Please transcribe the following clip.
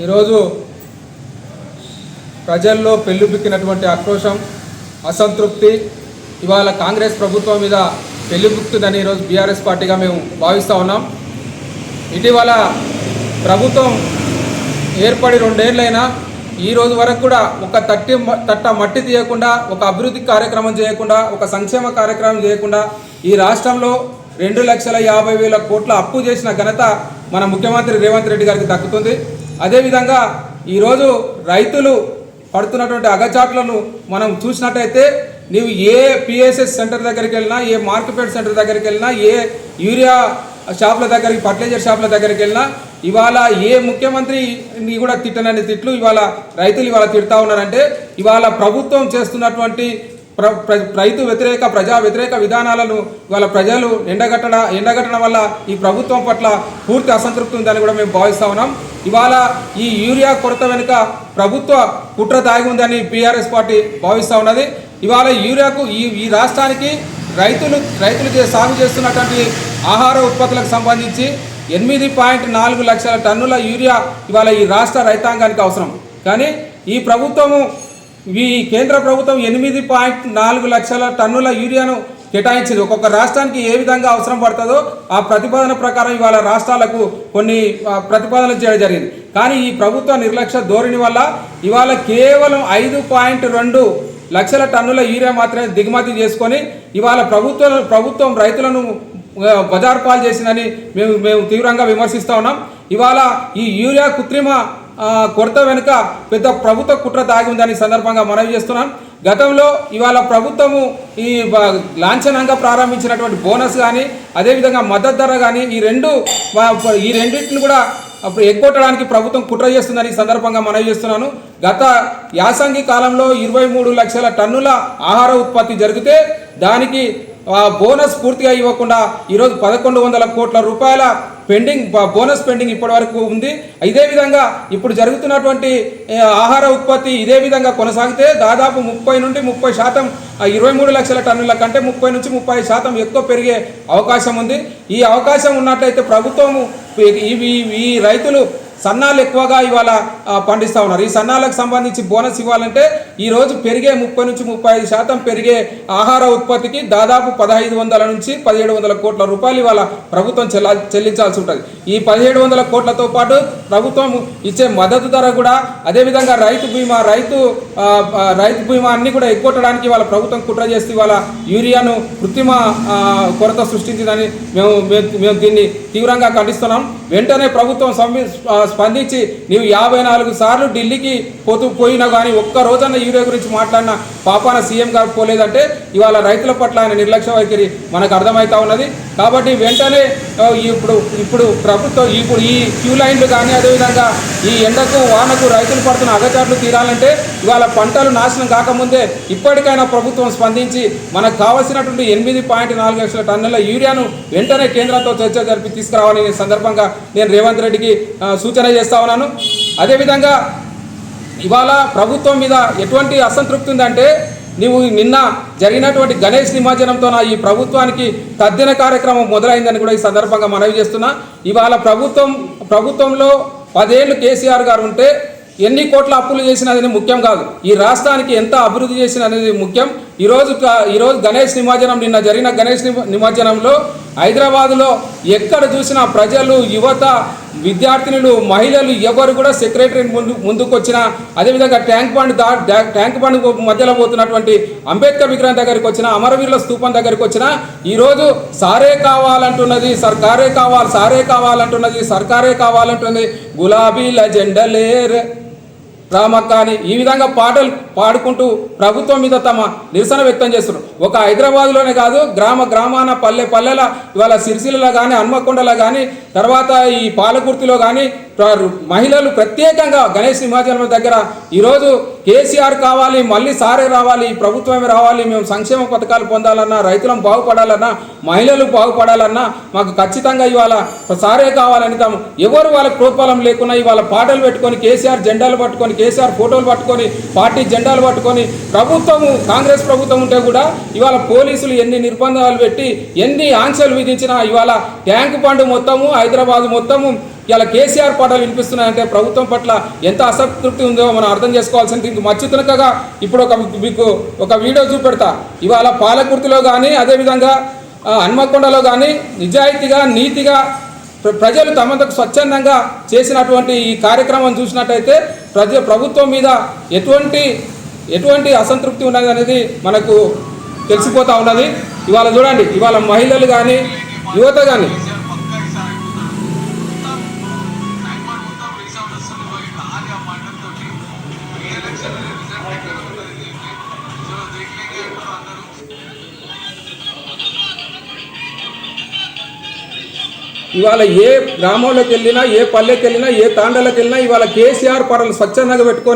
ఈరోజు ప్రజల్లో పెళ్ళుబిక్కినటువంటి ఆక్రోశం, అసంతృప్తి ఇవాళ కాంగ్రెస్ ప్రభుత్వం మీద పెళ్ళిబుక్కుతుందని ఈరోజు బీఆర్ఎస్ పార్టీగా మేము భావిస్తూ ఉన్నాం. ఇటీవల ప్రభుత్వం ఏర్పడి 2 ఏళ్ళైనా ఈ రోజు వరకు కూడా ఒక తట్ట మట్టి తీయకుండా, ఒక అభివృద్ధి కార్యక్రమం చేయకుండా, ఒక సంక్షేమ కార్యక్రమం చేయకుండా ఈ రాష్ట్రంలో 2,50,000 కోట్ల అప్పు చేసిన ఘనత మన ముఖ్యమంత్రి రేవంత్ రెడ్డి గారికి దక్కుతుంది. అదేవిధంగా ఈరోజు రైతులు పడుతున్నటువంటి అగచాట్లను మనం చూసినట్టయితే, నీవు ఏ పిఎస్ఎస్ సెంటర్ దగ్గరికి వెళ్ళినా, ఏ మార్కెట్ సెంటర్ దగ్గరికి వెళ్ళినా, ఏ యూరియా షాపుల దగ్గరికి, ఫర్టిలైజర్ షాపుల దగ్గరికి వెళ్ళినా ఇవాళ ఏ ముఖ్యమంత్రిని కూడా తిట్టనని తిట్లు ఇవాళ రైతులు ఇవాళ తిడతా ఉన్నారంటే, ఇవాళ ప్రభుత్వం చేస్తున్నటువంటి రైతు వ్యతిరేక, ప్రజా వ్యతిరేక విధానాలను ఇవాళ ప్రజలు ఎండగట్టడం వల్ల ఈ ప్రభుత్వం పట్ల పూర్తి అసంతృప్తి ఉందని కూడా మేము భావిస్తూ ఉన్నాం. ఇవాళ ఈ యూరియా కొరత వెనుక ప్రభుత్వ కుట్ర దాగి ఉందని బీఆర్ఎస్ పార్టీ భావిస్తూ ఉన్నది. ఇవాళ యూరియాకు ఈ రాష్ట్రానికి రైతులు సాగు చేస్తున్నటువంటి ఆహార ఉత్పత్తులకు సంబంధించి 8.4 లక్షల టన్నుల యూరియా ఇవాళ ఈ రాష్ట్ర రైతాంగానికి అవసరం. కానీ ఈ కేంద్ర ప్రభుత్వం 8.4 లక్షల టన్నుల యూరియాను కేటాయించింది. ఒక్కొక్క రాష్ట్రానికి ఏ విధంగా అవసరం పడుతుందో ఆ ప్రతిపాదన ప్రకారం ఇవాళ రాష్ట్రాలకు కొన్ని ప్రతిపాదనలు చేయడం జరిగింది. కానీ ఈ ప్రభుత్వ నిర్లక్ష్య ధోరణి వల్ల ఇవాళ కేవలం 5.2 లక్షల టన్నుల యూరియా మాత్రమే దిగుమతి చేసుకొని ఇవాళ ప్రభుత్వం రైతులను బజారు పాలు చేసిందని మేము తీవ్రంగా విమర్శిస్తూ ఉన్నాం. ఇవాళ ఈ యూరియా కృత్రిమ కొరత వెనుక పెద్ద ప్రభుత్వ కుట్ర దాగి ఉందని సందర్భంగా మనవి చేస్తున్నాం. గతంలో ఇవాళ ప్రభుత్వము ఈ లాంఛనంగా ప్రారంభించినటువంటి బోనస్ కానీ, అదేవిధంగా మద్దతు ధర కానీ ఈ రెండింటిని కూడా అప్పుడు ఎగ్గొట్టడానికి ప్రభుత్వం కుట్ర చేస్తుందని ఈ సందర్భంగా మనవి చేస్తున్నాను. గత యాసంగి కాలంలో 23 లక్షల టన్నుల ఆహార ఉత్పత్తి జరిగితే దానికి బోనస్ పూర్తిగా ఇవ్వకుండా ఈరోజు 1,100 కోట్ల రూపాయల బోనస్ పెండింగ్ ఇప్పటి వరకు ఉంది. ఇదే విధంగా ఇప్పుడు జరుగుతున్నటువంటి ఆహార ఉత్పత్తి ఇదే విధంగా కొనసాగితే దాదాపు 30 నుండి 30% 23 లక్షల టన్నుల కంటే 30 నుంచి 30% ఎక్కువ పెరిగే అవకాశం ఉంది. ఈ అవకాశం ఉన్నట్లయితే ప్రభుత్వము ఈ రైతులు సన్నాలు ఎక్కువగా ఇవాళ పండిస్తూ ఉన్నారు. ఈ సన్నాలకు సంబంధించి బోనస్ ఇవ్వాలంటే ఈరోజు పెరిగే 30 నుంచి 35% పెరిగే ఆహార ఉత్పత్తికి దాదాపు 1,500 నుంచి 1,700 కోట్ల రూపాయలు ఇవాళ ప్రభుత్వం చెల్లించాల్సి ఉంటుంది. ఈ 1,700 కోట్లతో పాటు ప్రభుత్వం ఇచ్చే మద్దతు ధర కూడా, అదేవిధంగా రైతు బీమా అన్ని కూడా ఎగ్గొట్టడానికి ఇవాళ ప్రభుత్వం కుట్ర చేస్తే ఇవాళ యూరియాను కృత్రిమ కొరత సృష్టించిందని మేము దీన్ని తీవ్రంగా ఖండిస్తున్నాం. వెంటనే ప్రభుత్వం స్పందించి నీవు 54 సార్లు ఢిల్లీకి పోయినా కానీ ఒక్క రోజన్న యూరియా గురించి మాట్లాడిన పాపాన సీఎం గారు పోలేదంటే ఇవాళ రైతుల పట్ల ఆయన నిర్లక్ష్య వైఖరి మనకు అర్థమవుతా ఉన్నది. కాబట్టి వెంటనే ఇప్పుడు ప్రభుత్వం ఈ క్యూ లైన్లు కానీ, అదేవిధంగా ఈ ఎండకు వానకు రైతులు పడుతున్న అగచాట్లు తీరాలంటే ఇవాళ పంటలు నాశనం కాకముందే ఇప్పటికైనా ప్రభుత్వం స్పందించి మనకు కావాల్సినటువంటి 8.4 లక్షల టన్నుల యూరియాను వెంటనే కేంద్రంతో చర్చ జరిపి తీసుకురావాలని సందర్భంగా నేను రేవంత్ రెడ్డికి సూచన చేస్తా ఉన్నాను. అదేవిధంగా ఇవాళ ప్రభుత్వం మీద ఎటువంటి అసంతృప్తి ఉందంటే, నీవు నిన్న జరిగినటువంటి గణేష్ నిమజ్జనంతో ఈ ప్రభుత్వానికి తద్దిన కార్యక్రమం మొదలైందని కూడా ఈ సందర్భంగా మనవి చేస్తున్నా. ఇవాళ ప్రభుత్వంలో 10 ఏళ్ళు కేసీఆర్ గారు ఉంటే ఎన్ని కోట్ల అప్పులు చేసినది ముఖ్యం కాదు, ఈ రాష్ట్రానికి ఎంత అభివృద్ధి చేసినది ముఖ్యం. ఈరోజు నిన్న జరిగిన గణేష్ నిమజ్జనంలో హైదరాబాదులో ఎక్కడ చూసినా ప్రజలు, యువత, విద్యార్థినులు, మహిళలు ఎవరు కూడా సెక్రటరీ ముందుకు వచ్చినా, అదేవిధంగా ట్యాంక్ బండ్ మధ్యలో పోతున్నటువంటి అంబేద్కర్ విగ్రహం దగ్గరికి వచ్చినా, అమరవీరుల స్తూపం దగ్గరికి వచ్చినా ఈరోజు సారే కావాలంటున్నది, సర్కారే కావాలంటున్నది, గులాబీల జెండలేర్ రామక్క అని ఈ విధంగా పాటలు పాడుకుంటూ ప్రభుత్వం మీద తమ నిరసన వ్యక్తం చేస్తున్నారు. ఒక హైదరాబాద్లోనే కాదు, గ్రామాన పల్లెల ఇవాళ సిరిసిల్లలో కానీ, హన్మకొండలో కానీ, తర్వాత ఈ పాలకుర్తిలో కానీ మహిళలు ప్రత్యేకంగా గణేష్ నిమజ్జనం దగ్గర ఈరోజు కేసీఆర్ కావాలి, మళ్ళీ సారే రావాలి, ప్రభుత్వమే రావాలి, మేము సంక్షేమ పథకాలు పొందాలన్నా, రైతులను బాగుపడాలన్నా, మహిళలు బాగుపడాలన్నా మాకు ఖచ్చితంగా ఇవాళ సారే కావాలని తాము ఎవరు వాళ్ళకి ప్రోత్సాహం లేకుండా ఇవాళ పాటలు పెట్టుకొని, కేసీఆర్ జెండాలు పట్టుకొని, కేసీఆర్ ఫోటోలు పట్టుకొని, పార్టీ జెండాలు పట్టుకొని కాంగ్రెస్ ప్రభుత్వం ఉంటే కూడా ఇవాళ పోలీసులు ఎన్ని నిర్బంధాలు పెట్టి ఎన్ని ఆంక్షలు విధించినా ఇవాళ ట్యాంక్ బండ్ మొత్తము, హైదరాబాద్ మొత్తము ఇలా కేసీఆర్ పాటలు వినిపిస్తున్నాయంటే ప్రభుత్వం పట్ల ఎంత అసంతృప్తి ఉందో మనం అర్థం చేసుకోవాల్సింది. ఇంక మచ్చుతునకగా ఇప్పుడు మీకు ఒక వీడియో చూపెడతా. ఇవాళ పాలకుర్తిలో కానీ అదేవిధంగా హన్మకొండలో కానీ నిజాయితీగా నీతిగా ప్రజలు తమంతకు స్వచ్ఛందంగా చేసినటువంటి ఈ కార్యక్రమం చూసినట్టయితే ప్రభుత్వం మీద ఎటువంటి అసంతృప్తి ఉన్నది అనేది మనకు తెలిసిపోతూ ఉన్నది. ఇవాళ చూడండి, ఇవాళ మహిళలు కానీ యువత కానీ ఇవాళ ఏ గ్రామంలోకి వెళ్ళినా, ఏ పల్లెకి వెళ్ళినా, ఏ తాండాలకు వెళ్ళినా ఇవాళ కేసీఆర్ పాటలు స్వచ్ఛందంగా పెట్టుకొని